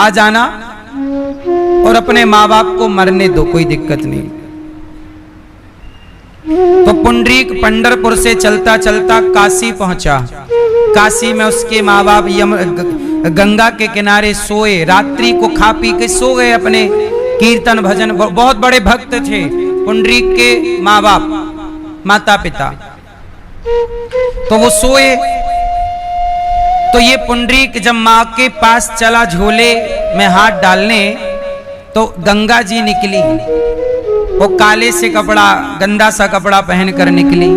आ जाना और अपने माँ बाप को मरने दो, कोई दिक्कत नहीं। तो पुंडरीक पंढरपुर से चलता चलता काशी पहुंचा। काशी में उसके माँ बाप गंगा के किनारे सोए, रात्रि को खा पी के सो गए। अपने कीर्तन भजन, बहुत बड़े भक्त थे पुंडरीक के माँ बाप, माता पिता। तो वो सोए। तो ये पुंडरीक जब माँ के पास चला झोले में हाथ डालने, तो गंगा जी निकली। वो काले से कपड़ा, गंदा सा कपड़ा पहन कर निकली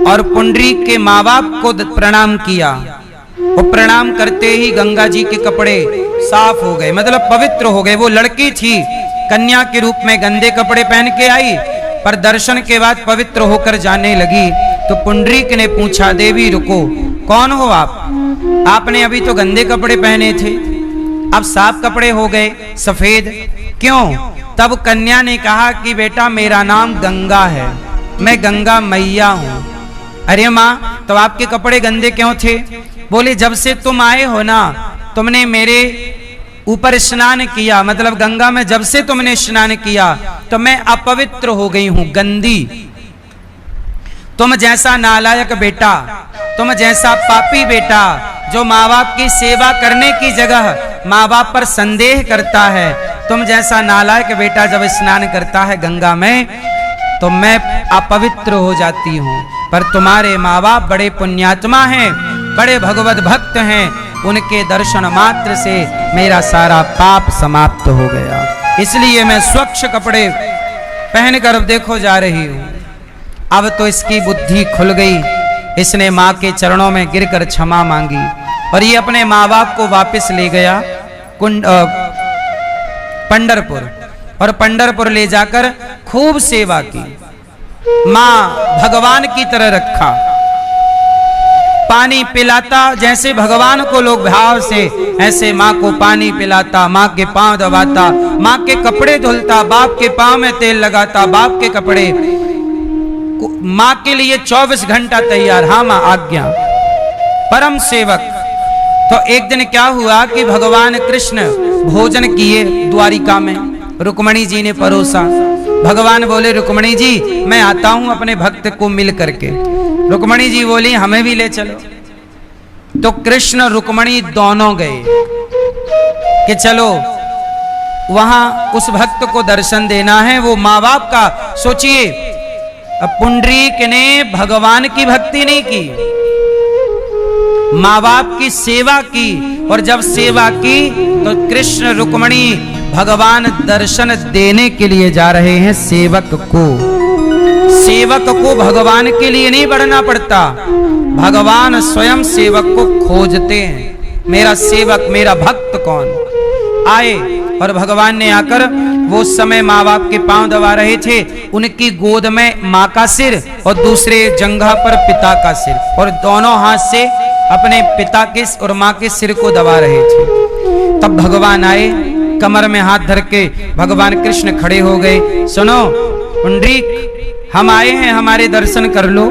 और पुंडरीक के माँ बाप को प्रणाम किया। वो प्रणाम करते ही गंगा जी के कपड़े साफ हो गए, मतलब पवित्र हो गए। वो लड़की थी, कन्या के रूप में गंदे कपड़े पहन के आई, पर दर्शन के बाद पवित्र होकर जाने लगी। तो पुंडरीक ने पूछा, देवी रुको, कौन हो आप? आपने अभी तो गंदे कपड़े पहने थे, अब साफ कपड़े हो गए, सफेद क्यों? तब कन्या ने कहा कि बेटा मेरा नाम गंगा है, मैं गंगा मैया हूं। अरे माँ, तो आपके कपड़े गंदे क्यों थे? बोले जब से तुम आए हो ना, तुमने मेरे ऊपर स्नान किया, मतलब गंगा में जब से तुमने स्नान किया तो मैं अपवित्र हो गई हूं, गंदी। तुम जैसा नालायक बेटा, तुम जैसा पापी बेटा, जो माँ बाप की सेवा करने की जगह माँ बाप पर संदेह करता है, तुम जैसा नालायक बेटा जब स्नान करता है गंगा में, तो मैं अपवित्र हो जाती हूँ। पर तुम्हारे माँ बाप बड़े पुण्यात्मा हैं, बड़े भगवत भक्त हैं, उनके दर्शन मात्र से मेरा सारा पाप समाप्त हो गया। इसलिए मैं स्वच्छ कपड़े पहनकर अब देखो जा रही हूँ। अब तो इसकी बुद्धि खुल गई, इसने माँ के चरणों में गिरकर क्षमा मांगी और ये अपने माँ बाप को वापस ले गया पंढरपुर। और पंढरपुर ले जाकर खूब सेवा की, माँ भगवान की तरह रखा, पानी पिलाता, जैसे भगवान को लोग भाव से, ऐसे माँ को पानी पिलाता, माँ के पांव दबाता, माँ के कपड़े धुलता, बाप के पांव में तेल लगाता, बाप के कपड़े, माँ के लिए 24 घंटा तैयार। हाँ माँ आज्ञा, परम सेवक। तो एक दिन क्या हुआ कि भगवान कृष्ण भोजन किए द्वारिका में, रुक्मणी जी ने परोसा। भगवान बोले रुक्मणी जी मैं आता हूं अपने भक्त को मिल करके। रुक्मणी जी बोली हमें भी ले चलो। तो कृष्ण रुक्मणी दोनों गए कि चलो वहां उस भक्त को दर्शन देना है, वो माँ बाप का। सोचिए, पुंडरीक ने भगवान की भक्ति नहीं की, माँ बाप की सेवा की, और जब सेवा की तो कृष्ण रुक्मणी भगवान दर्शन देने के लिए जा रहे हैं सेवक को। सेवक को भगवान के लिए नहीं बढ़ना पड़ता, भगवान स्वयं सेवक को खोजते हैं। मेरा सेवक, मेरा भक्त कौन? आए और भगवान ने आकर, वो समय माँ बाप के पांव दबा रहे थे, उनकी गोद में माँ का सिर और दूसरे जंघा पर पिता का सिर, और दोनों हाथ से अपने पिता के और माँ के सिर को दबा रहे थे। तब भगवान आए, कमर में हाथ धर के भगवान कृष्ण खड़े हो गए। सुनो पुंडरीक, हम आए हैं, हमारे दर्शन कर लो।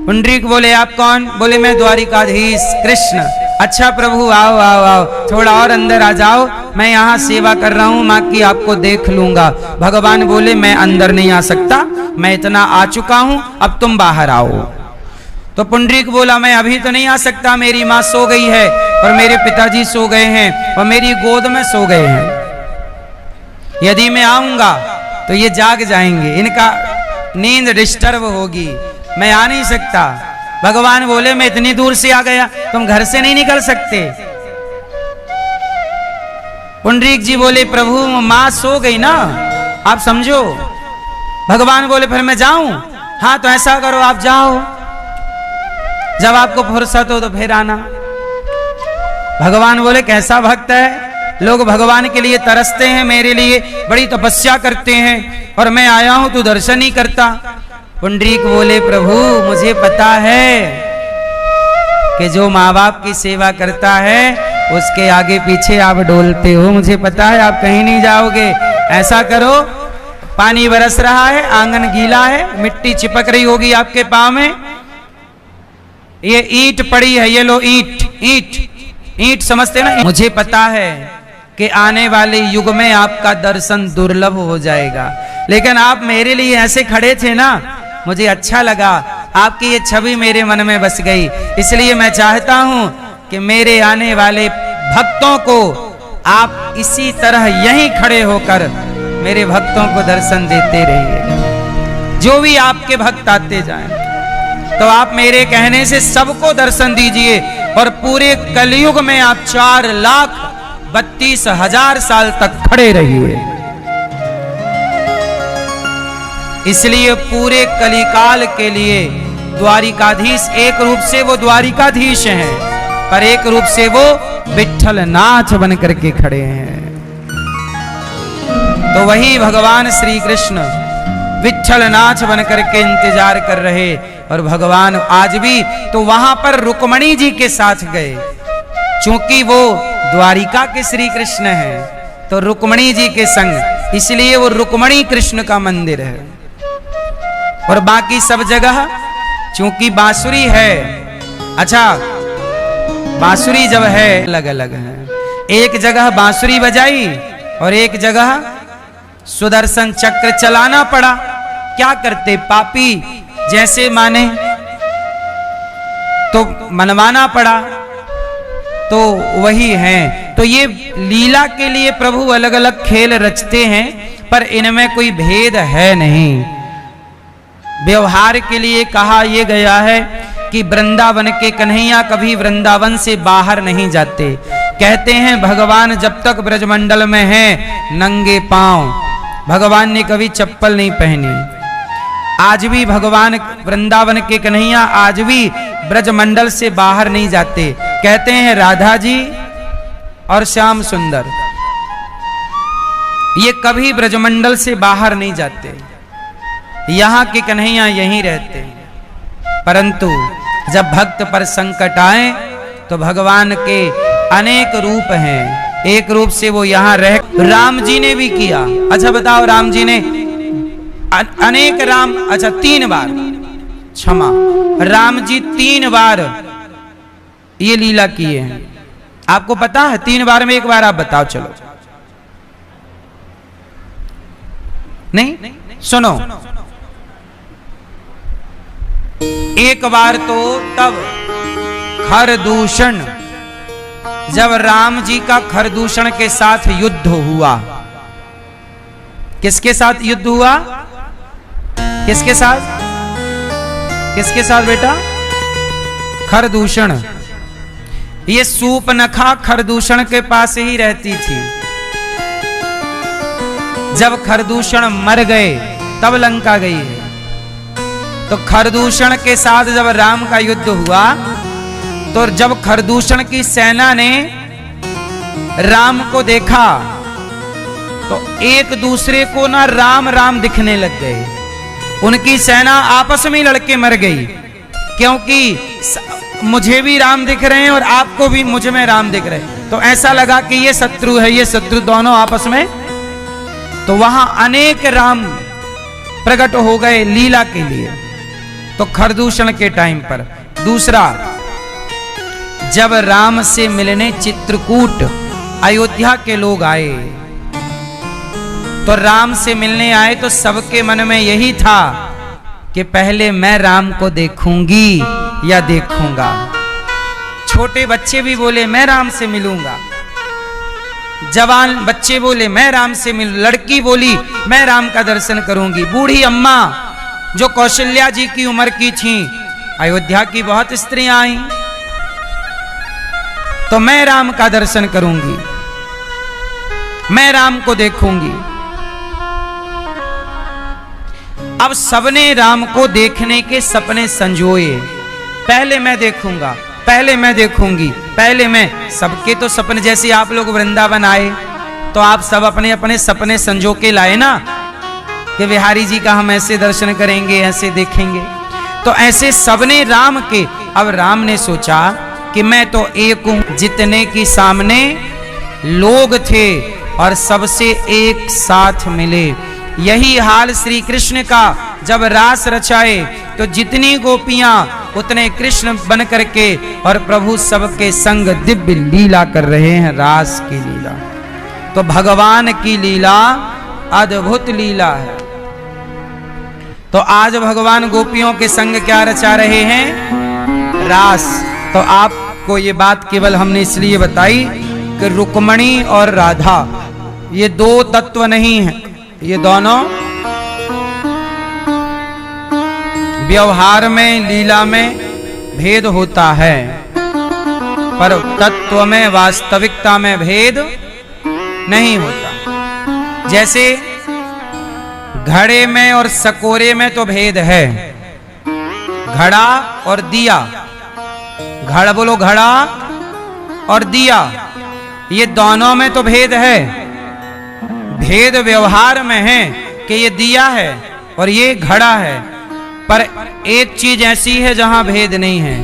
पुंडरीक बोले आप कौन? बोले मैं द्वारिकाधीश कृष्ण। अच्छा प्रभु आओ आओ आओ, थोड़ा और अंदर आ जाओ, मैं यहाँ सेवा कर रहा हूँ, माँ की आपको देख लूंगा। भगवान बोले मैं अंदर नहीं आ सकता, मैं इतना आ चुका हूँ, अब तुम बाहर आओ। तो पुंडरीक बोला मैं अभी तो नहीं आ सकता, मेरी माँ सो गई है और मेरे पिताजी सो गए हैं और मेरी गोद में सो गए हैं। यदि मैं आऊंगा तो ये जाग जाएंगे, इनका नींद डिस्टर्ब होगी, मैं आ नहीं सकता। भगवान बोले मैं इतनी दूर से आ गया, तुम घर से नहीं निकल सकते। पुंडरीक जी बोले प्रभु माँ सो गई ना, आप समझो। भगवान बोले फिर मैं जाऊं? हाँ तो ऐसा करो आप जाओ, जब आपको फुर्सत हो तो फिर आना। भगवान बोले कैसा भक्त है, लोग भगवान के लिए तरसते हैं, मेरे लिए बड़ी तपस्या करते हैं, और मैं आया हूं तो दर्शन ही करता। पुंडरीक बोले प्रभु मुझे पता है कि जो माँ बाप की सेवा करता है उसके आगे पीछे आप डोलते हो, मुझे पता है आप कहीं नहीं जाओगे। ऐसा करो, पानी बरस रहा है, आंगन गीला है, मिट्टी चिपक रही होगी आपके पाँव में, ये ईंट पड़ी है, ये लो ईंट, ईंट ईंट समझते ना। मुझे पता है कि आने वाले युग में आपका दर्शन दुर्लभ हो जाएगा, लेकिन आप मेरे लिए ऐसे खड़े थे ना, मुझे अच्छा लगा, आपकी ये छवि मेरे मन में बस गई। इसलिए मैं चाहता हूं कि मेरे आने वाले भक्तों को आप इसी तरह यहीं खड़े होकर मेरे भक्तों को दर्शन देते रहिए। जो भी आपके भक्त आते जाएं, तो आप मेरे कहने से सबको दर्शन दीजिए, और पूरे कलयुग में आप 4,32,000 साल तक खड़े रहिए। इसलिए पूरे कलिकाल के लिए द्वारिकाधीश एक रूप से वो द्वारिकाधीश हैं, पर एक रूप से वो विठ्ठल नाथ बन करके खड़े हैं। तो वही भगवान श्री कृष्ण विठ्ठल नाथ बन करके इंतजार कर रहे, और भगवान आज भी तो वहां पर रुक्मणी जी के साथ गए, क्योंकि वो द्वारिका के श्री कृष्ण हैं, तो रुक्मणी जी के संग, इसलिए वो रुक्मणी कृष्ण का मंदिर है। और बाकी सब जगह क्योंकि बांसुरी है, अच्छा बांसुरी जब है अलग अलग है, एक जगह बांसुरी बजाई और एक जगह सुदर्शन चक्र चलाना पड़ा। क्या करते पापी जैसे माने, तो मनवाना पड़ा, तो वही है। तो ये लीला के लिए प्रभु अलग अलग खेल रचते हैं, पर इनमें कोई भेद है नहीं। व्यवहार के लिए कहा यह गया है कि वृंदावन के कन्हैया कभी वृंदावन से बाहर नहीं जाते। कहते हैं भगवान जब तक ब्रजमंडल में हैं नंगे पांव, भगवान ने कभी चप्पल नहीं पहनी। आज भी भगवान वृंदावन के कन्हैया आज भी ब्रजमंडल से बाहर नहीं जाते। कहते हैं राधा जी और श्याम सुंदर ये कभी ब्रजमंडल से बाहर नहीं जाते, यहां के कन्हैया यहीं रहते। परंतु जब भक्त पर संकट आए तो भगवान के अनेक रूप हैं, एक रूप से वो यहां रह। राम जी ने भी किया, अच्छा बताओ, राम जी ने अनेक राम, अच्छा 3 बार, क्षमा, राम जी 3 बार ये लीला किए हैं। आपको पता है 3 बार में एक बार आप बताओ, चलो नहीं सुनो। एक बार तो तब खरदूषण, जब राम जी का खरदूषण के साथ युद्ध हुआ। किसके साथ युद्ध हुआ? किसके साथ? किसके साथ बेटा? खरदूषण। ये सूपनखा खरदूषण के पास ही रहती थी। जब खरदूषण मर गए तब लंका गई है। तो खरदूषण के साथ जब राम का युद्ध हुआ, तो जब खरदूषण की सेना ने राम को देखा तो एक दूसरे को ना राम राम दिखने लग गए। उनकी सेना आपस में लड़के मर गई, क्योंकि मुझे भी राम दिख रहे हैं और आपको भी मुझ में राम दिख रहे हैं। तो ऐसा लगा कि ये शत्रु है, ये शत्रु, दोनों आपस में। तो वहां अनेक राम प्रकट हो गए लीला के लिए, तो खरदूषण के टाइम पर। दूसरा, जब राम से मिलने चित्रकूट अयोध्या के लोग आए, तो राम से मिलने आए तो सबके मन में यही था कि पहले मैं राम को देखूंगी या देखूंगा। छोटे बच्चे भी बोले मैं राम से मिलूंगा, जवान बच्चे बोले मैं राम से मिलूं, लड़की बोली मैं राम का दर्शन करूंगी। बूढ़ी अम्मा जो कौशल्या जी की उम्र की थी, अयोध्या की बहुत स्त्रियां आई, तो मैं राम का दर्शन करूंगी, मैं राम को देखूंगी। अब सबने राम को देखने के सपने संजोए। पहले मैं देखूंगा, पहले मैं देखूंगी, पहले मैं। सबके तो सपने, जैसे आप लोग वृंदावन आए तो आप सब अपने अपने सपने संजो के लाए ना, कि बिहारी जी का हम ऐसे दर्शन करेंगे, ऐसे देखेंगे। तो ऐसे सबने राम के। अब राम ने सोचा कि मैं तो एक हूं, जितने की सामने लोग थे और सबसे एक साथ मिले। यही हाल श्री कृष्ण का, जब रास रचाए तो जितनी गोपियां उतने कृष्ण बन करके और प्रभु सबके संग दिव्य लीला कर रहे हैं, रास की लीला। तो भगवान की लीला अद्भुत लीला है। तो आज भगवान गोपियों के संग क्या रचा रहे हैं? रास। तो आपको ये बात केवल हमने इसलिए बताई कि रुक्मणी और राधा ये दो तत्व नहीं है, ये दोनों व्यवहार में, लीला में भेद होता है, पर तत्व में, वास्तविकता में भेद नहीं होता। जैसे घड़े में और सकोरे में तो भेद है, घड़ा और दिया, घड़ा बोलो, घड़ा और दिया, ये दोनों में तो भेद है। भेद व्यवहार में है कि ये दिया है और ये घड़ा है, पर एक चीज ऐसी है जहां भेद नहीं है,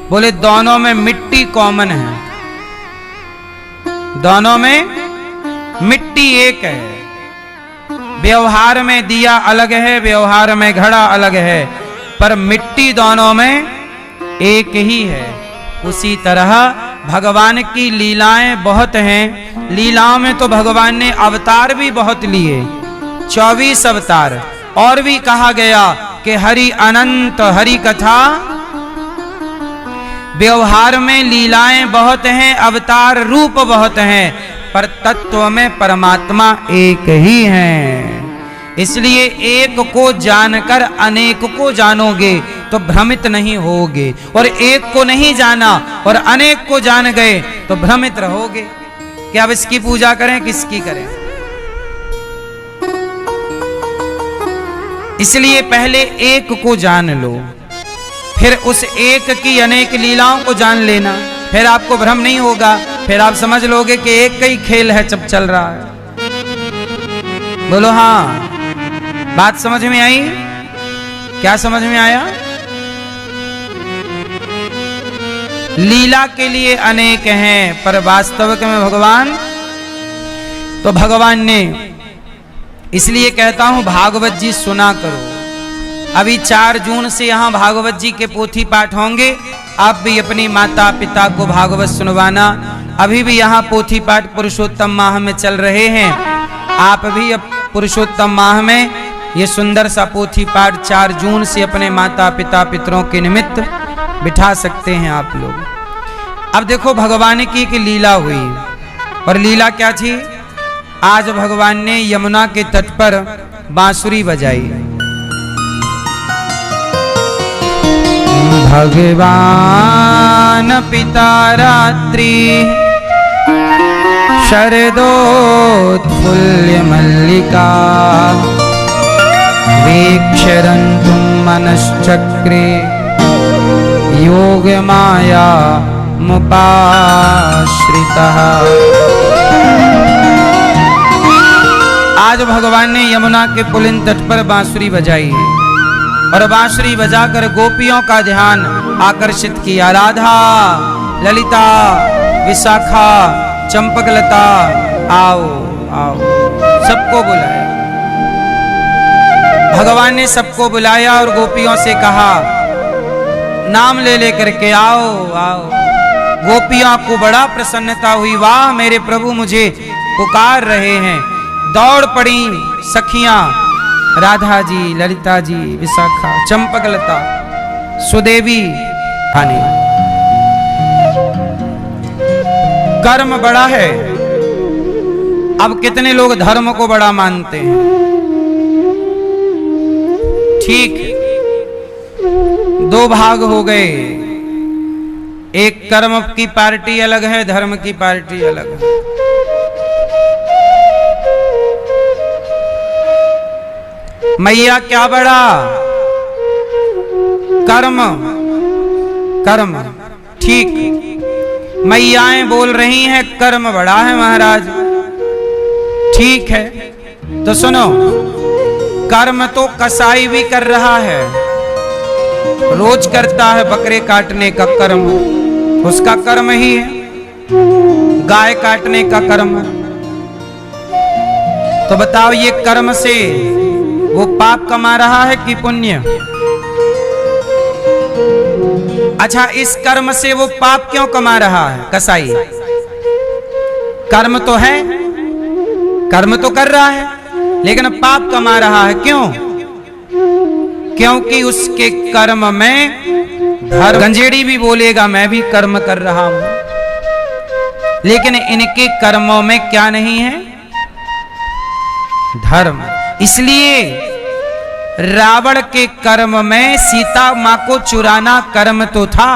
बोले दोनों में मिट्टी कॉमन है, दोनों में मिट्टी एक है। व्यवहार में दिया अलग है, व्यवहार में घड़ा अलग है, पर मिट्टी दोनों में एक ही है। उसी तरह भगवान की लीलाएं बहुत हैं। लीलाओं में तो भगवान ने अवतार भी बहुत लिए, 24 अवतार। और भी कहा गया कि हरि अनंत हरि कथा। व्यवहार में लीलाएं बहुत हैं, अवतार रूप बहुत हैं, पर तत्व में परमात्मा एक ही है। इसलिए एक को जानकर अनेक को जानोगे तो भ्रमित नहीं होगे, और एक को नहीं जाना और अनेक को जान गए तो भ्रमित रहोगे कि अब इसकी पूजा करें किसकी करें। इसलिए पहले एक को जान लो, फिर उस एक की अनेक लीलाओं को जान लेना, फिर आपको भ्रम नहीं होगा, फिर आप समझ लोगे कि एक का ही खेल है, जब चल रहा है। बोलो हाँ, बात समझ में आई? क्या समझ में आया? लीला के लिए अनेक हैं, पर वास्तविक में भगवान, तो भगवान ने, इसलिए कहता हूं भागवत जी सुना करो। अभी 4 जून से यहां भागवत जी के पोथी पाठ होंगे। आप भी अपनी माता पिता को भागवत सुनवाना। अभी भी यहां पोथी पाठ पुरुषोत्तम माह में चल रहे हैं। आप भी अब पुरुषोत्तम माह में ये सुंदर सा पोथी पाठ 4 जून से अपने माता पिता पितरों के निमित्त बिठा सकते हैं आप लोग। अब देखो भगवान की एक लीला हुई, और लीला क्या थी? आज भगवान ने यमुना के तट पर बांसुरी बजाई। भगवान पिता रात्रि शरदोत्फुल्य मल्लिका वीक्षरन्तुं मनश्चक्रे योग माया मुपाश्रितः। आज भगवान ने यमुना के पुलिन तट पर बांसुरी बजाई, और बांसुरी बजाकर गोपियों का ध्यान आकर्षित किया। राधा, ललिता, विशाखा, चंपकलता, आओ आओ, सबको बुलाया। भगवान ने सबको बुलाया और गोपियों से कहा, नाम ले लेकर के आओ आओ। गोपियों को बड़ा प्रसन्नता हुई, वाह मेरे प्रभु मुझे पुकार रहे हैं। दौड़ पड़ी सखियां, राधा जी, ललिता जी, विशाखा, चंपकलता, सुदेवी आने। कर्म बड़ा है। अब कितने लोग धर्म को बड़ा मानते हैं? ठीक, 2 भाग हो गए। एक कर्म की पार्टी अलग है, धर्म की पार्टी अलग है। मैया क्या बड़ा? कर्म, कर्म। ठीक, मैयाएं बोल रही हैं कर्म बड़ा है महाराज। ठीक है, तो सुनो, कर्म तो कसाई भी कर रहा है, रोज करता है बकरे काटने का कर्म, उसका कर्म ही है। गाय काटने का कर्म। तो बताओ ये कर्म से वो पाप कमा रहा है कि पुण्य? अच्छा, इस कर्म से वो पाप क्यों कमा रहा है कसाई? कर्म तो है, कर्म तो कर रहा है, लेकिन पाप कमा रहा है। क्यों? क्योंकि उसके कर्म में धर्म। गंजेड़ी भी बोलेगा मैं भी कर्म कर रहा हूं, लेकिन इनके कर्मों में क्या नहीं है? धर्म। इसलिए रावण के कर्म में सीता मां को चुराना कर्म तो था,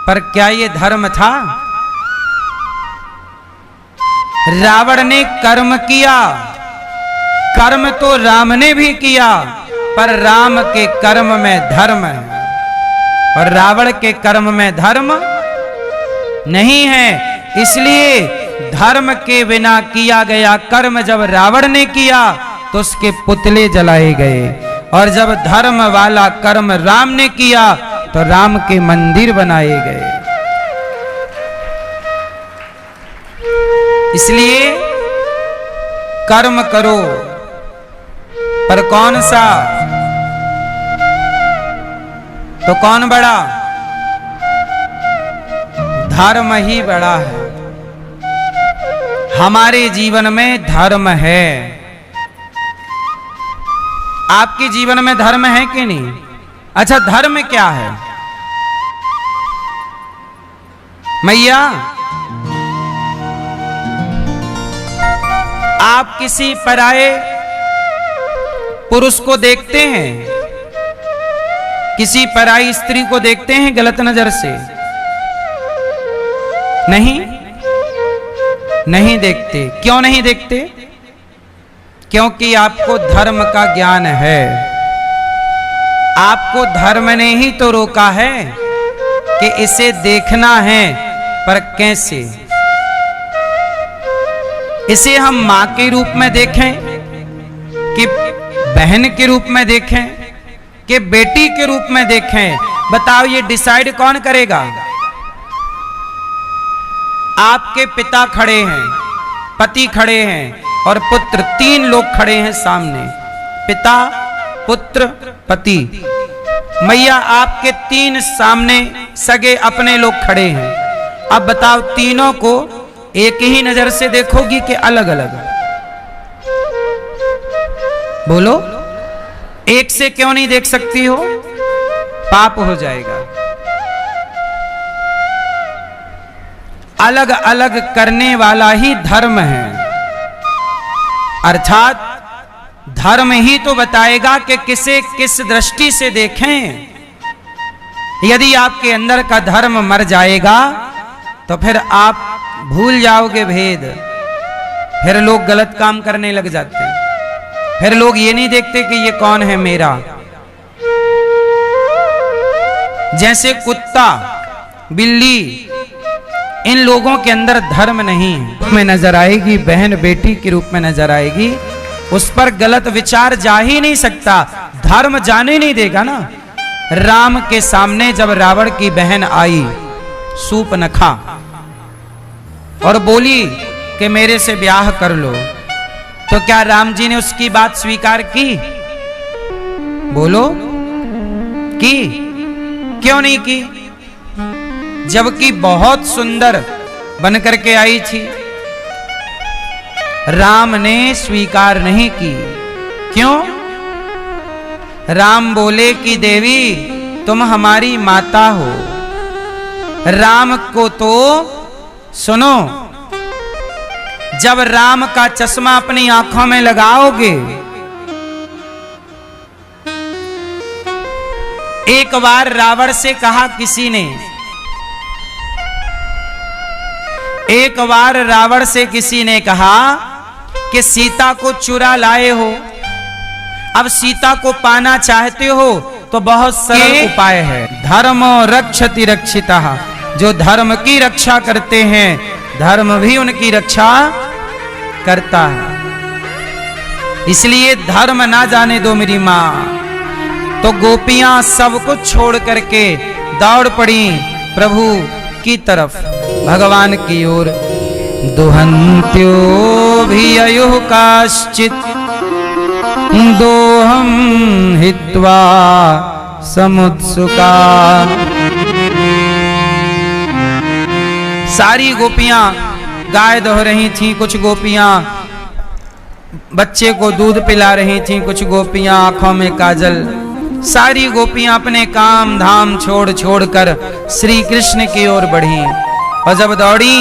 पर क्या ये धर्म था? रावण ने कर्म किया, कर्म तो राम ने भी किया, पर राम के कर्म में धर्म है और रावण के कर्म में धर्म नहीं है। इसलिए धर्म के बिना किया गया कर्म जब रावण ने किया तो उसके पुतले जलाए गए, और जब धर्म वाला कर्म राम ने किया तो राम के मंदिर बनाए गए। इसलिए कर्म करो, पर कौन सा? तो कौन बड़ा? धर्म ही बड़ा है। हमारे जीवन में धर्म है। आपके जीवन में धर्म है कि नहीं? अच्छा, धर्म क्या है? मैया, आप किसी पराये पुरुष को देखते हैं, किसी पराई स्त्री को देखते हैं गलत नजर से? नहीं, नहीं देखते। क्यों नहीं देखते? क्योंकि आपको धर्म का ज्ञान है। आपको धर्म ने ही तो रोका है कि इसे देखना है, पर कैसे? इसे हम मां के रूप में देखें कि बहन के रूप में देखें कि बेटी के रूप में देखें? बताओ, ये डिसाइड कौन करेगा? आपके पिता खड़े हैं, पति खड़े हैं और पुत्र, 3 लोग खड़े हैं सामने, पिता, पुत्र, पति। मैया, आपके 3 सामने सगे अपने लोग खड़े हैं। अब बताओ, तीनों को एक ही नजर से देखोगी कि अलग अलग? बोलो, एक से क्यों नहीं देख सकती हो? पाप हो जाएगा। अलग अलग करने वाला ही धर्म है, अर्थात धर्म ही तो बताएगा कि किसे किस दृष्टि से देखें। यदि आपके अंदर का धर्म मर जाएगा तो फिर आप भूल जाओगे भेद, फिर लोग गलत काम करने लग जाते हैं। फिर लोग ये नहीं देखते कि ये कौन है मेरा। जैसे कुत्ता, बिल्ली, इन लोगों के अंदर धर्म नहीं है, में नजर आएगी, बहन बेटी के रूप में नजर आएगी, उस पर गलत विचार जा ही नहीं सकता, धर्म जाने नहीं देगा ना। राम के सामने जब रावण की बहन आई सूर्पनखा और बोली कि मेरे से ब्याह कर लो, तो क्या राम जी ने उसकी बात स्वीकार की? बोलो, की? क्यों नहीं की? जबकि बहुत सुंदर बन करके आई थी। राम ने स्वीकार नहीं की। क्यों? राम बोले कि देवी तुम हमारी माता हो। राम को तो सुनो, जब राम का चश्मा अपनी आंखों में लगाओगे, एक बार रावण से कहा किसी ने, एक बार रावण से किसी ने कहा कि सीता को चुरा लाए हो, अब सीता को पाना चाहते हो तो बहुत सरल उपाय है। धर्मो रक्षति रक्षितः, जो धर्म की रक्षा करते हैं धर्म भी उनकी रक्षा करता है। इसलिए धर्म ना जाने दो मेरी मां। तो गोपियां सब कुछ छोड़ करके दौड़ पड़ी प्रभु की तरफ, भगवान की ओर। दुहन्त्यो भी अयुः काश्चित् दोहम हित्वा समुत्सुका। सारी गोपियां गाय दोह रही थीं, कुछ गोपियां बच्चे को दूध पिला रही थीं, कुछ गोपियां आंखों में काजल। सारी गोपियां अपने काम धाम छोड़ छोड़ कर श्री कृष्ण की ओर बढ़ी। और जब दौड़ी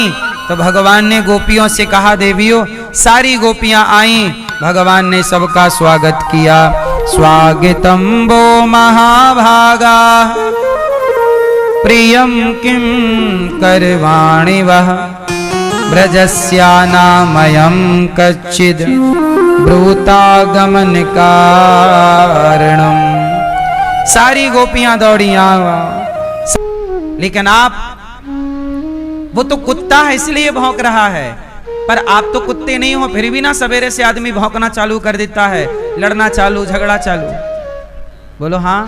तो भगवान ने गोपियों से कहा, देवियों, सारी गोपियां आईं, भगवान ने सबका स्वागत किया। स्वागतम वो महाभागा प्रियम किम करवाणि वह ब्रजस्यानामयं कच्चिद ब्रूतागमन कारणम। सारी गोपियां दौड़ी लेकिन आप, वो तो कुत्ता है इसलिए भौंक रहा है, पर आप तो कुत्ते नहीं हो, फिर भी ना सवेरे से आदमी भौंकना चालू कर देता है, लड़ना चालू, झगड़ा चालू। बोलो हाँ,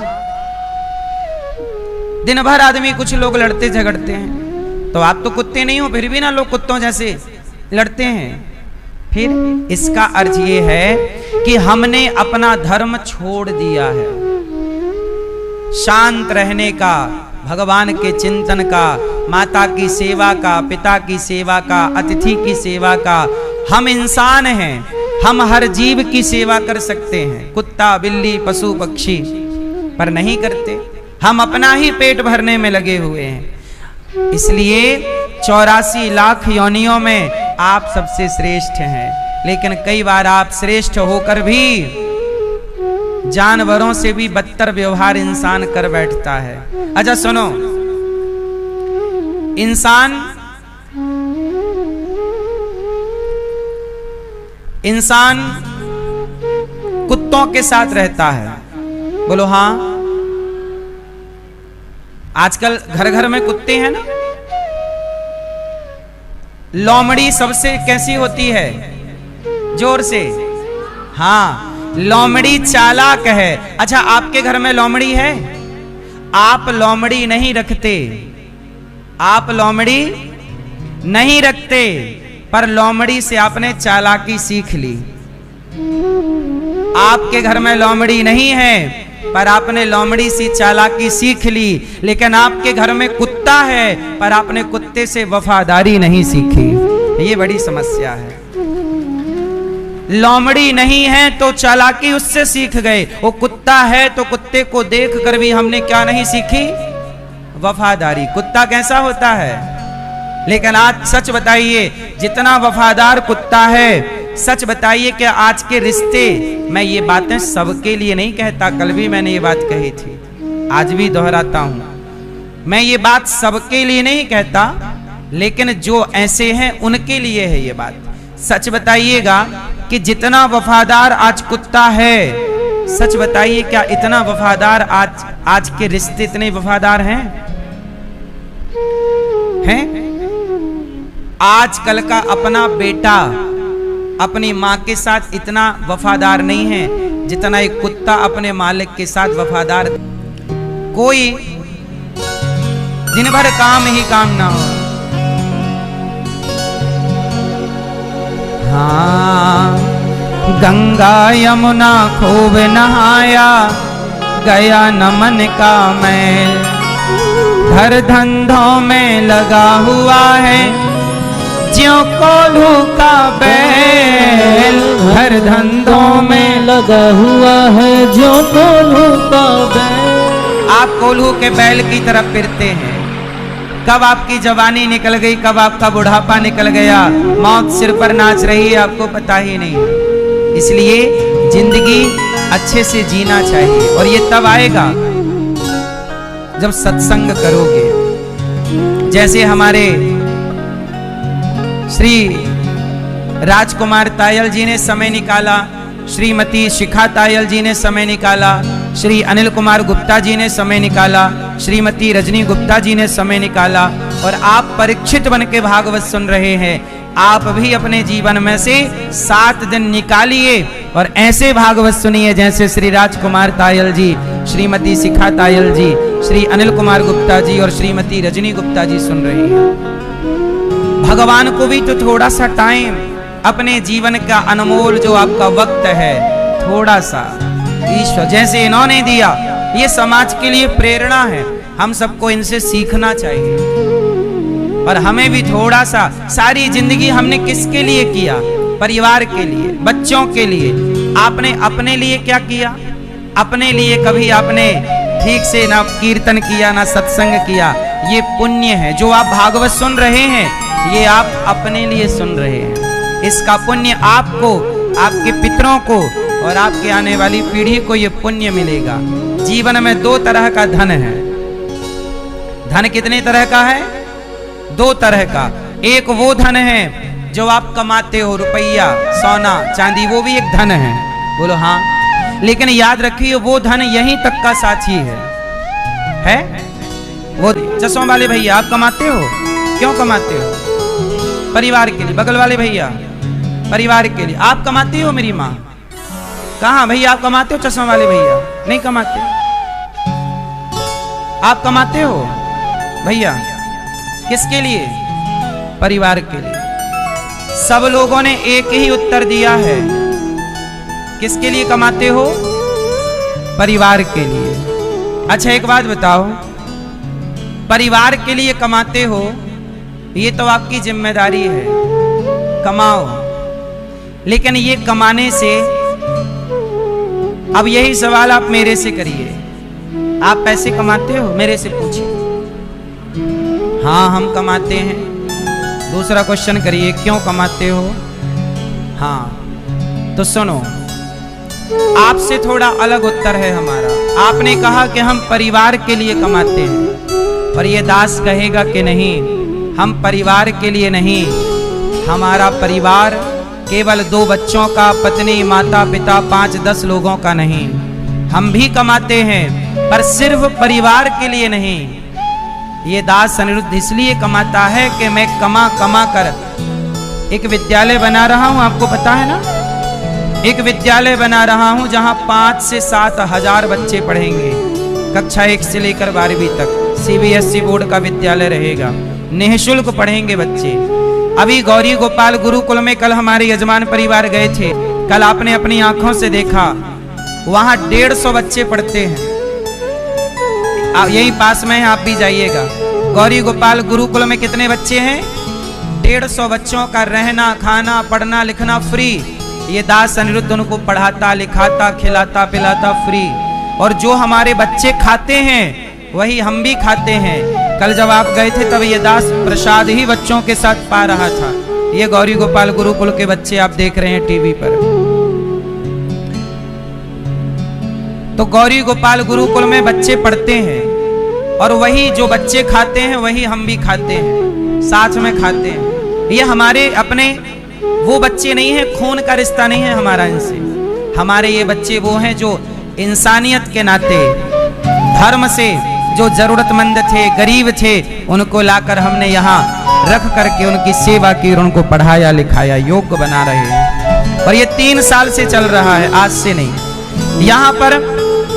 दिन भर आदमी कुछ लोग लड़ते झगड़ते हैं, तो आप तो कुत्ते नहीं हो, फिर भी ना लोग कुत्तों जैसे लड़ते हैं। फिर इसका अर्थ ये है कि हमने अपना धर्म छोड़ दिया है, शांत रहने का, भगवान के चिंतन का, माता की सेवा का, पिता की सेवा का, अतिथि की सेवा का। हम इंसान हैं, हम हर जीव की सेवा कर सकते हैं, कुत्ता बिल्ली पशु पक्षी, पर नहीं करते। हम अपना ही पेट भरने में लगे हुए हैं। इसलिए 84 लाख योनियों में आप सबसे श्रेष्ठ हैं, लेकिन कई बार आप श्रेष्ठ होकर भी जानवरों से भी बदतर व्यवहार इंसान कर बैठता है। अच्छा सुनो, इंसान कुत्तों के साथ रहता है। बोलो हाँ, आजकल घर घर में कुत्ते हैं ना। लोमड़ी सबसे कैसी होती है? जोर से हाँ, लोमड़ी चालाक है। अच्छा, आपके घर में लोमड़ी है? आप लोमड़ी नहीं रखते, आप लोमड़ी नहीं रखते, पर लोमड़ी से आपने चालाकी सीख ली। आपके घर में लोमड़ी नहीं है, पर आपने लोमड़ी सी चालाकी सीख ली। लेकिन आपके घर में कुत्ता है, पर आपने कुत्ते से वफादारी नहीं सीखी। ये बड़ी समस्या है। लोमड़ी नहीं है तो चालाकी उससे सीख गए, वो कुत्ता है तो कुत्ते को देख कर भी हमने क्या नहीं सीखी? वफादारी। कुत्ता कैसा होता है? लेकिन आज सच बताइए, जितना वफादार कुत्ता है, सच बताइए कि आज के रिश्ते, मैं ये बातें सबके लिए नहीं कहता, कल भी मैंने ये बात कही थी, आज भी दोहराता हूं, मैं ये बात सबके लिए नहीं कहता, लेकिन जो ऐसे हैं उनके लिए है ये बात। सच बताइएगा कि जितना वफादार आज कुत्ता है, सच बताइए क्या इतना वफादार आज के रिश्ते इतने वफादार हैं? आजकल का अपना बेटा अपनी माँ के साथ इतना वफादार नहीं है जितना एक कुत्ता अपने मालिक के साथ वफादार। कोई दिन भर काम ही काम ना हो। हाँ, गंगा यमुना खूब नहाया, गया नमन का मैल, घर धंधों में लगा हुआ है ज्यों कोल्हू का बैल, घर धंधों में लगा हुआ है ज्यों कोल्हू का बैल। आप कोल्हू के बैल की तरफ फिरते हैं, कब आपकी जवानी निकल गई, कब आपका बुढ़ापा निकल गया, मौत सिर पर नाच रही है, आपको पता ही नहीं। इसलिए जिंदगी अच्छे से जीना चाहिए, और ये तब आएगा जब सत्संग करोगे। जैसे हमारे श्री राजकुमार तायल जी ने समय निकाला, श्रीमती शिखा तायल जी ने समय निकाला, श्री अनिल कुमार गुप्ता जी ने समय निकाला, श्रीमती रजनी गुप्ता जी ने समय निकाला, और आप परीक्षित बन के भागवत सुन रहे हैं। आप भी अपने जीवन में से 7 दिन निकालिए और ऐसे भागवत सुनिए जैसे श्री राजकुमार तायल जी, श्रीमती शिखा तायल जी, श्री अनिल कुमार गुप्ता जी और श्रीमती रजनी गुप्ता जी सुन रही हैं। भगवान को भी तो थोड़ा सा टाइम, अपने जीवन का अनमोल जो आपका वक्त है, थोड़ा सा ईश्वर जैसे इन्होंने दिया, ये समाज के लिए प्रेरणा है, हम सबको इनसे सीखना चाहिए। और हमें भी थोड़ा सा, सारी जिंदगी हमने किसके लिए किया? परिवार के लिए, बच्चों के लिए। आपने अपने लिए क्या किया? अपने लिए कभी आपने ठीक से ना कीर्तन किया, ना सत्संग किया। ये पुण्य है। जो आप भागवत सुन रहे हैं, ये आप अपने लिए सुन रहे हैं। इसका पुण्य आपको, आपके पितरों को और आपके आने वाली पीढ़ी को ये पुण्य मिलेगा। जीवन में दो तरह का धन है। धन कितने तरह का है? दो तरह का। एक वो धन है जो आप कमाते हो, रुपया, सोना, चांदी, वो भी एक धन है। बोलो हाँ। लेकिन याद रखिए, वो धन यहीं तक का साथी है? वो चश्मा वाले भैया, आप कमाते हो? क्यों कमाते हो? परिवार के लिए। बगल वाले भैया, परिवार के लिए। आप कमाते हो? मेरी माँ कहाँ भैया, आप कमाते हो? चश्मा वाले भैया नहीं कमाते। आप कमाते हो भैया? किसके लिए? परिवार के लिए। सब लोगों ने एक ही उत्तर दिया है। किसके लिए कमाते हो? परिवार के लिए। अच्छा एक बात बताओ, परिवार के लिए कमाते हो, ये तो आपकी जिम्मेदारी है, कमाओ। लेकिन ये कमाने से, अब यही सवाल आप मेरे से करिए, आप पैसे कमाते हो? मेरे से पूछिए। हाँ हम कमाते हैं। दूसरा क्वेश्चन करिए, क्यों कमाते हो? हाँ तो सुनो, आपसे थोड़ा अलग उत्तर है हमारा। आपने कहा कि हम परिवार के लिए कमाते हैं, और ये दास कहेगा कि नहीं, हम परिवार के लिए नहीं, हमारा परिवार केवल 2 बच्चों का, पत्नी, माता पिता, 5-10 लोगों का नहीं। हम भी कमाते हैं, पर सिर्फ परिवार के लिए नहीं। ये दास अनिरुद्ध इसलिए कमाता है कि मैं कमा कर एक विद्यालय बना रहा हूं। आपको पता है ना, एक विद्यालय बना रहा हूं जहां 5 से 7 हजार बच्चे पढ़ेंगे। कक्षा 1 से लेकर 12वीं तक CBSE बोर्ड का विद्यालय रहेगा। निःशुल्क पढ़ेंगे बच्चे। अभी गौरी गोपाल गुरुकुल में कल हमारे यजमान परिवार गए थे। कल आपने अपनी आंखों से देखा, वहां 150 बच्चे पढ़ते हैं। यही पास में है, आप भी जाइएगा। गौरी गोपाल गुरुकुल में कितने बच्चे हैं? 150 बच्चों का रहना, खाना, पढ़ना, लिखना फ्री। ये दास अनिरुद्ध उनको पढ़ाता, लिखाता, खिलाता, पिलाता फ्री। और जो हमारे बच्चे खाते हैं वही हम भी खाते हैं। कल जब आप गए थे तब ये दास प्रसाद ही बच्चों के साथ पा रहा था। ये गौरी गोपाल गुरुकुल के बच्चे आप देख रहे हैं टीवी पर। तो गौरी गोपाल गुरुकुल में बच्चे पढ़ते हैं, और वही जो बच्चे खाते हैं वही हम भी खाते हैं, साथ में खाते हैं। ये हमारे अपने वो बच्चे नहीं हैं, खून का रिश्ता नहीं है हमारा इनसे। हमारे ये बच्चे वो हैं जो इंसानियत के नाते, धर्म से, जो जरूरतमंद थे, गरीब थे, उनको लाकर हमने यहाँ रख करके उनकी सेवा की और उनको पढ़ाया, लिखाया, योग्य बना रहे हैं। और ये 3 साल से चल रहा है, आज से नहीं। यहाँ पर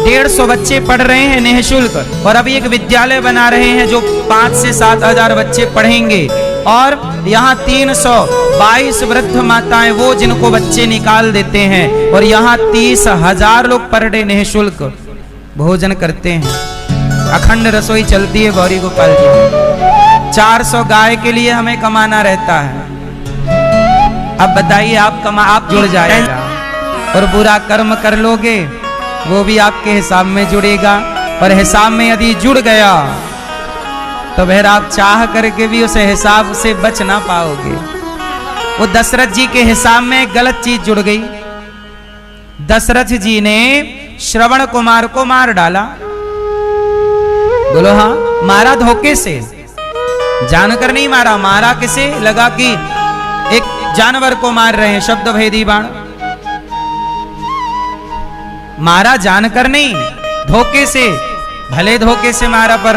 150 बच्चे पढ़ रहे हैं निःशुल्क, और अभी एक विद्यालय बना रहे हैं जो 5 से 7 हजार बच्चे पढ़ेंगे। और यहाँ 322 वृद्ध माताएं, वो जिनको बच्चे निकाल देते हैं, और यहाँ 30,000 लोग पर डे निःशुल्क भोजन करते हैं। अखंड रसोई चलती है गौरी गोपाल जी। 400 गाय के लिए हमें कमाना रहता है। अब बताइए, आप जुड़ जाएगा, और बुरा कर्म कर लोगे वो भी आपके हिसाब में जुड़ेगा। और हिसाब में यदि जुड़ गया तो फिर आप चाह करके भी उस हिसाब से बच ना पाओगे। वो दशरथ जी के हिसाब में गलत चीज जुड़ गई। दशरथ जी ने श्रवण कुमार को मार डाला। बोलो हाँ, मारा धोखे से, जानकर नहीं मारा। मारा किसे? लगा कि एक जानवर को मार रहे हैं, शब्द भेदी बाण। मारा जानकर नहीं, धोखे से। भले धोखे से मारा, पर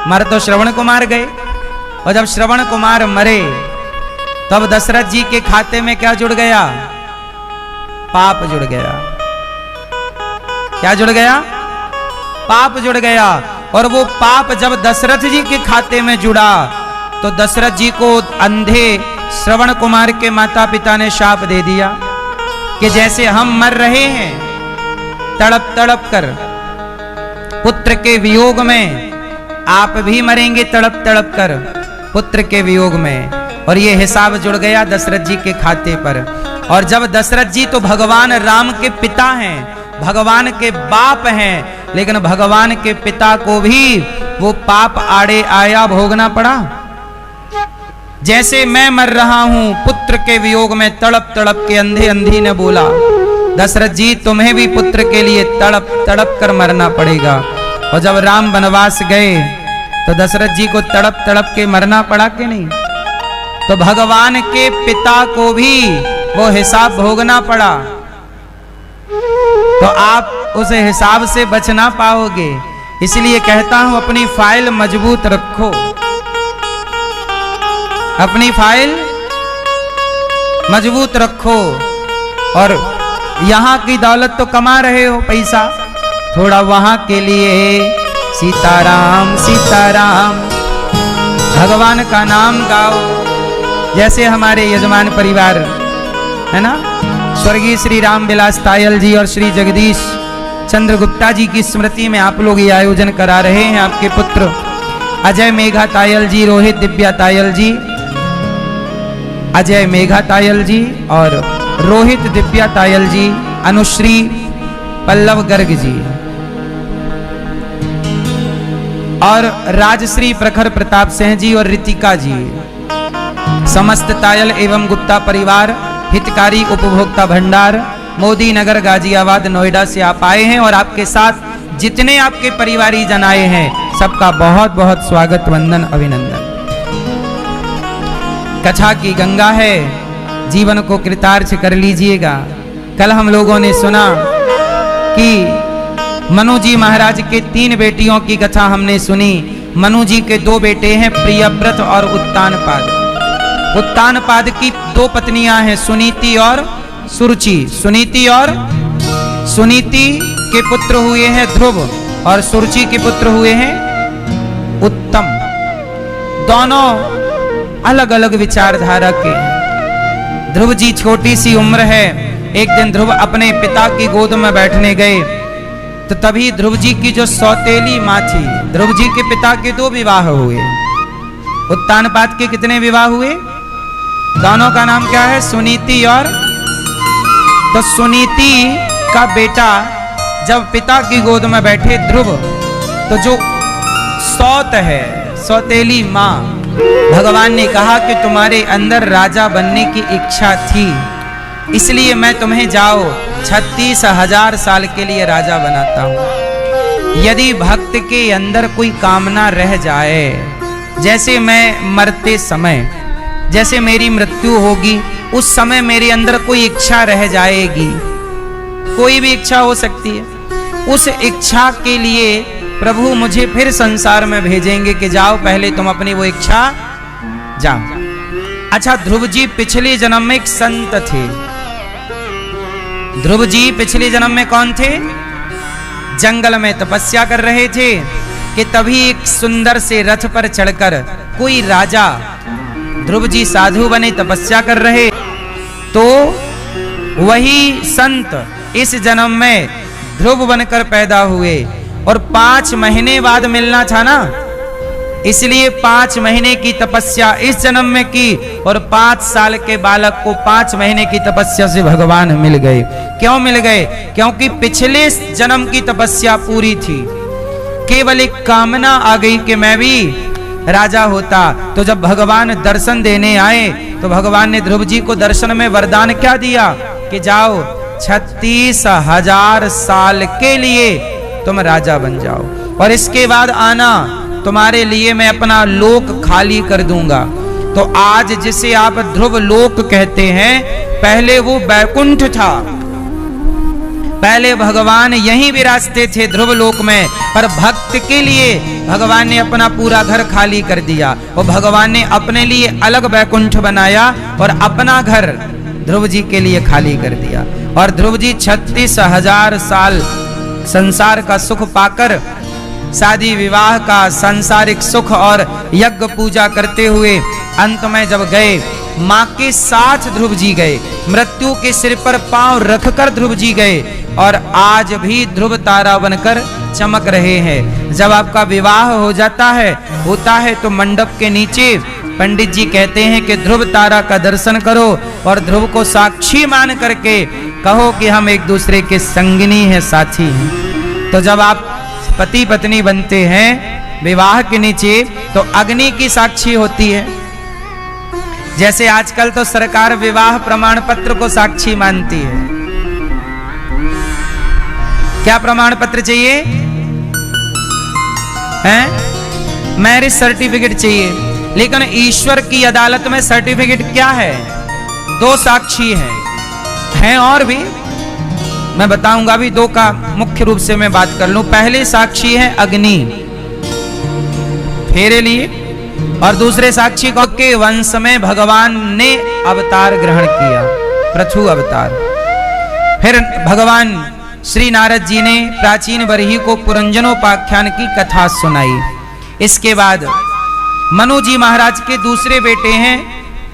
मर तो श्रवण कुमार गए। और जब श्रवण कुमार मरे तब दशरथ जी के खाते में क्या जुड़ गया? पाप जुड़ गया। क्या जुड़ गया? पाप जुड़ गया। और वो पाप जब दशरथ जी के खाते में जुड़ा तो दशरथ जी को अंधे श्रवण कुमार के माता पिता ने शाप दे दिया कि जैसे हम मर रहे हैं तड़प तड़प कर पुत्र के वियोग में, आप भी मरेंगे तड़प तड़प कर पुत्र के वियोग में, और ये हिसाब जुड़ गया दशरथ जी के खाते पर। और जब दशरथ जी तो भगवान राम के पिता हैं, भगवान के बाप हैं, लेकिन भगवान के पिता को भी वो पाप आड़े आया भोगना पड़ा। जैसे मैं मर रहा हूं पुत्र के वियोग में तड़प तड़प के, अंधे अंधी ने बोला दशरथ जी तुम्हें भी पुत्र के लिए तड़प तड़प कर मरना पड़ेगा। और जब राम वनवास गए तो दशरथ जी को तड़प तड़प के मरना पड़ा कि नहीं? तो भगवान के पिता को भी वो हिसाब भोगना पड़ा। तो आप उस हिसाब से बच ना पाओगे। इसलिए कहता हूं अपनी फाइल मजबूत रखो, अपनी फाइल मजबूत रखो। और यहां की दौलत तो कमा रहे हो पैसा, थोड़ा वहां के लिए सीताराम सीताराम भगवान का नाम गाओ। जैसे हमारे यजमान परिवार है ना, स्वर्गीय श्री राम विलास तायल जी और श्री जगदीश चंद्र गुप्ता जी की स्मृति में आप लोग ये आयोजन करा रहे हैं। आपके पुत्र अजय मेघा तायल जी, रोहित दिव्या तायल जी, अजय मेघा तायल जी और रोहित दिव्या तायल जी, अनुश्री पल्लव गर्ग जी और राजश्री प्रखर प्रताप सिंह जी और रितिका जी, समस्त तायल एवं गुप्ता परिवार हितकारी उपभोक्ता भंडार मोदी नगर गाजियाबाद नोएडा से आप आए हैं। और आपके साथ जितने आपके परिवारी जन आए हैं सबका बहुत बहुत स्वागत, वंदन, अभिनंदन। कथा की गंगा है, जीवन को कृतार्थ कर लीजिएगा। कल हम लोगों ने सुना कि मनु जी महाराज के 3 बेटियों की कथा हमने सुनी। मनु जी के 2 बेटे हैं, प्रियव्रत और उत्तानपाद। उत्तानपाद की 2 पत्नियां हैं, सुनीति और सुरुचि। सुनीति के पुत्र हुए हैं ध्रुव और सुरुचि के पुत्र हुए हैं उत्तम। दोनों अलग अलग विचारधारा के। ध्रुव जी छोटी सी उम्र है। एक दिन ध्रुव अपने पिता की गोद में बैठने गए तो तभी ध्रुव जी की जो सौतेली माँ थी, ध्रुव जी के पिता के 2 विवाह हुए। उत्तानपाद के कितने विवाह हुए? दोनों का नाम क्या है? सुनीति और। तो सुनीति का बेटा जब पिता की गोद में बैठे ध्रुव, तो जो सौत है, सौतेली माँ, भगवान ने कहा कि तुम्हारे अंदर राजा बनने की इच्छा थी, इसलिए मैं तुम्हें जाओ 36,000 साल के लिए राजा बनाता हूं। यदि भक्त के अंदर कोई कामना रह जाए, जैसे मैं मरते समय, जैसे मेरी मृत्यु होगी उस समय मेरे अंदर कोई इच्छा रह जाएगी, कोई भी इच्छा हो सकती है, उस इच्छा के लिए प्रभु मुझे फिर संसार में भेजेंगे कि जाओ पहले तुम अपनी वो इच्छा जाओ। अच्छा, ध्रुव जी पिछले जन्म में एक संत थे। ध्रुव जी पिछले जन्म में कौन थे? जंगल में तपस्या कर रहे थे कि तभी एक सुंदर से रथ पर चढ़कर कोई राजा, ध्रुव जी साधु बने तपस्या कर रहे, तो वही संत इस जन्म में ध्रुव बनकर पैदा हुए और 5 महीने बाद मिलना था ना, इसलिए 5 महीने की तपस्या इस जन्म में की और 5 साल के बालक को 5 महीने की तपस्या से भगवान मिल गए। क्यों मिल गए? क्योंकि पिछले जन्म की तपस्या पूरी थी, केवल एक कामना आ गई कि मैं भी राजा होता। तो जब भगवान दर्शन देने आए तो भगवान ने ध्रुव जी को दर्शन में वरदान क्या दिया कि जाओ 36,000 साल के लिए तुम राजा बन जाओ और इसके बाद आना, तुम्हारे लिए मैं अपना लोक खाली कर दूंगा। तो आज जिसे आप ध्रुव लोक कहते हैं, पहले वो बैकुंठ था, पहले भगवान यहीं विराजते थे ध्रुव लोक में, पर भक्त के लिए भगवान ने अपना पूरा घर खाली कर दिया और भगवान ने अपने लिए अलग बैकुंठ बनाया और अपना घर ध्रुव जी के लिए खाली कर दिया। और ध्रुव जी 36,000 साल संसार का सुख पाकर, शादी विवाह का सांसारिक सुख और यज्ञ पूजा करते हुए अंत में जब गए, माँ के साथ ध्रुव जी गए, मृत्यु के सिर पर पांव रखकर ध्रुव जी गए और आज भी ध्रुव तारा बनकर चमक रहे हैं। जब आपका विवाह हो जाता है, होता है, तो मंडप के नीचे पंडित जी कहते हैं कि ध्रुव तारा का दर्शन करो और ध्रुव को साक्षी मान करके कहो कि हम एक दूसरे के संगिनी हैं, साथी हैं। तो जब आप पति पत्नी बनते हैं विवाह के नीचे तो अग्नि की साक्षी होती है। जैसे आजकल तो सरकार विवाह प्रमाण पत्र को साक्षी मानती है। क्या प्रमाण पत्र चाहिए? हैं? मैरिज सर्टिफिकेट चाहिए। लेकिन ईश्वर की अदालत में सर्टिफिकेट क्या है? 2 साक्षी हैं और भी मैं बताऊंगा। भी 2 का मुख्य रूप से मैं बात कर लूं। पहले साक्षी है अग्नि फेरे लिए, और दूसरे साक्षी को के वंश में भगवान ने अवतार ग्रहण किया, पृथु अवतार। फिर भगवान श्री नारद जी ने प्राचीन बरही को पुरंजनोपाख्यान की कथा सुनाई। इसके बाद मनु जी महाराज के दूसरे बेटे हैं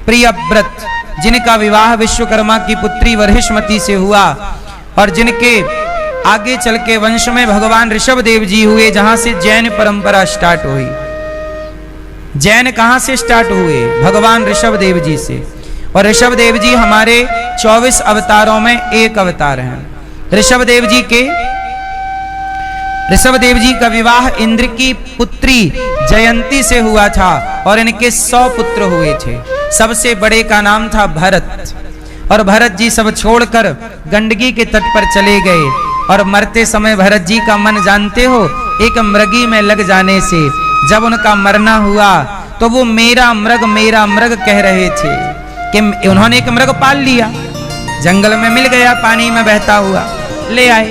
प्रियव्रत, जिनका विवाह विश्वकर्मा की पुत्री वरहिष्मती से हुआ, और जिनके आगे चल के वंश में भगवान ऋषभ देव जी हुए, जहां से जैन परंपरा स्टार्ट हुई। जैन कहां से स्टार्ट हुए? भगवान ऋषभ देव जी से। और ऋषभ देव जी हमारे 24 अवतारों में एक अवतार हैं। ऋषभ देव जी का विवाह इंद्र की पुत्री जयंती से हुआ था, और इनके 100 पुत्र हुए थे। सबसे बड़े का नाम था भरत, और भरत जी सब छोड़कर गंडकी के तट पर चले गए। और मरते समय भरत जी का मन जानते हो, एक मृगी में लग जाने से जब उनका मरना हुआ तो वो मेरा मृग कह रहे थे कि उन्होंने एक मृग पाल लिया, जंगल में मिल गया, पानी में बहता हुआ ले आए।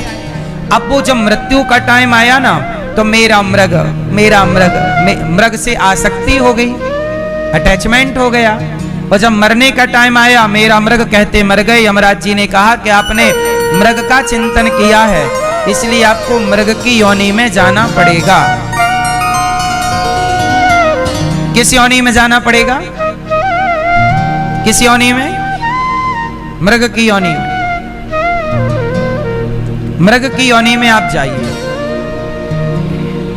अब वो जब मृत्यु का टाइम आया ना तो मेरा मृग से आसक्ति हो गई, अटैचमेंट हो गया। और जब मरने का टाइम आया मेरा मृग कहते मर गए। यमराज जी ने कहा कि आपने मृग का चिंतन किया है, इसलिए आपको मृग की योनि में जाना पड़ेगा। किस योनि में जाना पड़ेगा? किस योनि में? मृग की योनि में। मृग की योनि में आप जाइए।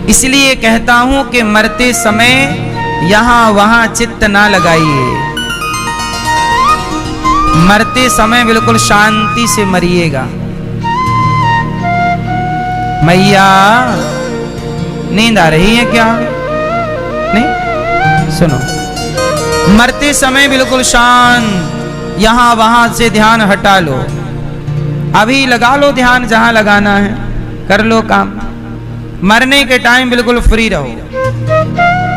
इसलिए कहता हूं कि मरते समय यहां वहां चित्त ना लगाइए। मरते समय बिल्कुल शांति से मरिएगा। मैया नींद आ रही है क्या? नहीं? सुनो, मरते समय बिल्कुल शांत, यहां वहां से ध्यान हटा लो। अभी लगा लो ध्यान जहां लगाना है, कर लो काम। मरने के टाइम बिल्कुल फ्री रहो,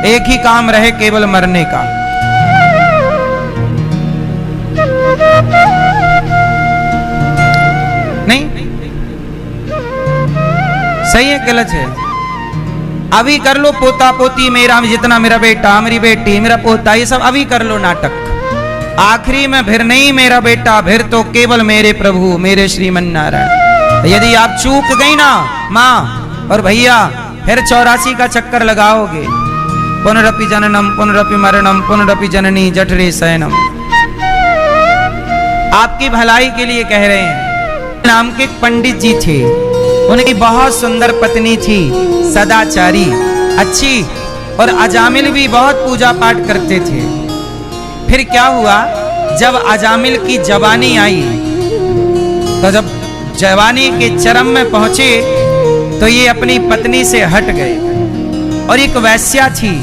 एक ही काम रहे केवल मरने का। नहीं सही है गलत है? अभी कर लो पोता पोती मेरा, जितना मेरा बेटा मेरी बेटी मेरा पोता, ये सब अभी कर लो नाटक। आखिरी में फिर नहीं मेरा बेटा, फिर तो केवल मेरे प्रभु मेरे श्रीमन नारायण। यदि आप चूक गई ना माँ और भैया, फिर 84 का चक्कर लगाओगे। पुनरपि जननम पुनरपि मरणम पुनरपि जननी जठरे शयनम। आपकी भलाई के लिए कह रहे हैं। नाम के एक पंडित जी थे, उनकी बहुत सुंदर पत्नी थी, सदाचारी, अच्छी, और अजामिल भी बहुत पूजा पाठ करते थे। फिर क्या हुआ, जब अजामिल की जवानी आई, तो जब जवानी के चरम में पहुंचे तो ये अपनी पत्नी से हट गए। और एक वैश्या थी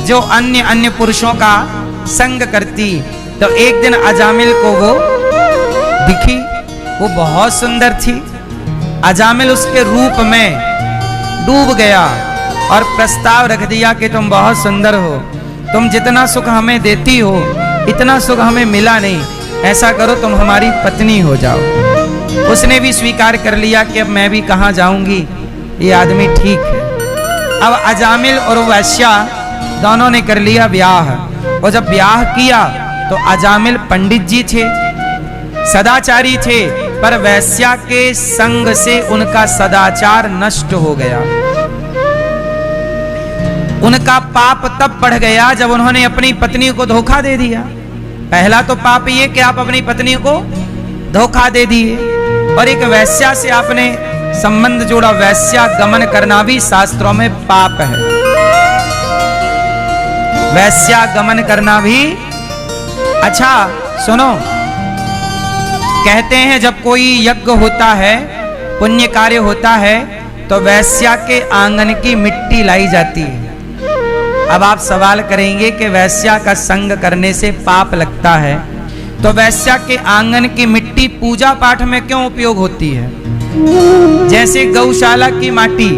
जो अन्य पुरुषों का संग करती। तो एक दिन अजामिल को वो दिखी, वो बहुत सुंदर थी। अजामिल उसके रूप में डूब गया और प्रस्ताव रख दिया कि तुम बहुत सुंदर हो, तुम जितना सुख हमें देती हो इतना सुख हमें मिला नहीं, ऐसा करो तुम हमारी पत्नी हो जाओ। उसने भी स्वीकार कर लिया कि अब मैं भी कहाँ जाऊंगी, ये आदमी ठीक है। अब अजामिल और वैश्या दोनों ने कर लिया ब्याह। और जब ब्याह किया तो अजामिल पंडित जी थे, सदाचारी थे, पर वैश्या के संग से उनका सदाचार नष्ट हो गया। उनका पाप तब बढ़ गया जब उन्होंने अपनी पत्नी को धोखा दे दिया। पहला तो पाप ये कि आप अपनी पत्नी को धोखा दे दिए, और एक वैश्या से आपने संबंध जोड़ा। वैश्या गमन करना भी शास्त्रों में पाप है। वैश्यागमन करना भी। अच्छा सुनो, कहते हैं जब कोई यज्ञ होता है, पुण्य कार्य होता है, तो वैश्या के आंगन की मिट्टी लाई जाती है। अब आप सवाल करेंगे कि वैश्या का संग करने से पाप लगता है, तो वैश्या के आंगन की मिट्टी पूजा पाठ में क्यों उपयोग होती है? जैसे गौशाला की माटी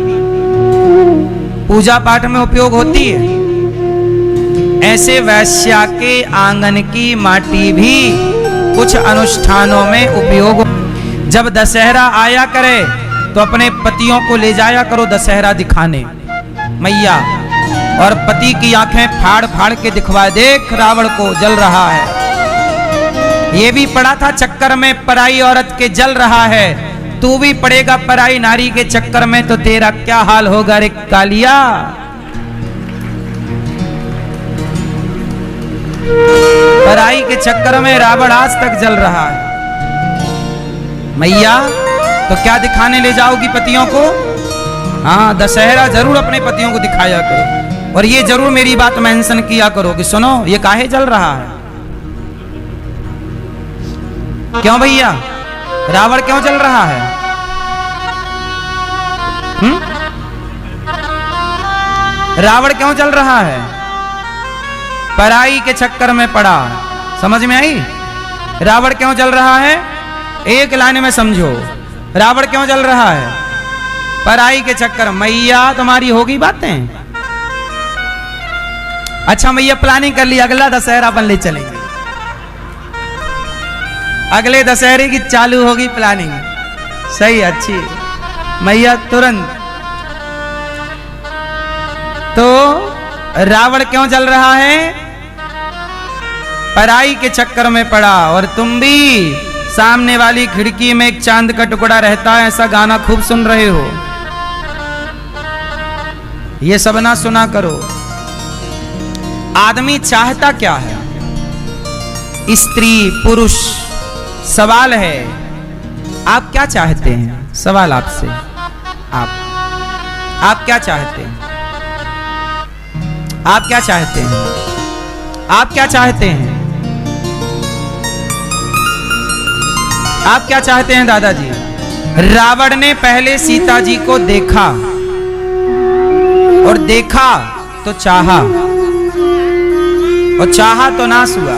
पूजा पाठ में उपयोग होती है, ऐसे वैश्या के आंगन की माटी भी कुछ अनुष्ठानों में उपयोग। जब दशहरा आया करे तो अपने पतियों को ले जाया करो दशहरा दिखाने मैया, और पति की आंखें फाड़ फाड़ के दिखवाए, देख रावण को जल रहा है। ये भी पड़ा था चक्कर में पराई औरत के जल रहा है, तू भी पड़ेगा पराई नारी के चक्कर में तो तेरा क्या हाल होगा रे कालिया। पराई के चक्कर में रावण आज तक जल रहा है। मैया तो क्या दिखाने ले जाओगी पतियों को? हाँ, दशहरा जरूर अपने पतियों को दिखाया करो, और ये जरूर मेरी बात मेंशन किया करो कि सुनो ये काहे जल रहा है। क्यों भैया, रावण क्यों जल रहा है? रावण क्यों जल रहा है? पराई के चक्कर में पड़ा। समझ में आई? रावण क्यों जल रहा है? एक लाइन में समझो, रावण क्यों जल रहा है? पराई के चक्कर। मैया तुम्हारी होगी बातें। अच्छा मैया प्लानिंग कर ली, अगला दशहरा अपन ले चलेंगे, अगले दशहरे की चालू होगी प्लानिंग। सही, अच्छी मैया तुरंत। तो रावण क्यों जल रहा है? पराई के चक्कर में पड़ा। और तुम भी सामने वाली खिड़की में एक चांद का टुकड़ा रहता है, ऐसा गाना खूब सुन रहे हो, ये सब ना सुना करो। आदमी चाहता क्या है? स्त्री पुरुष, सवाल है आप क्या चाहते हैं? सवाल आपसे, आप क्या चाहते हैं? आप क्या चाहते हैं? आप क्या चाहते हैं? आप क्या चाहते हैं दादाजी? रावण ने पहले सीता जी को देखा, और देखा तो चाहा, और चाहा तो नाश हुआ।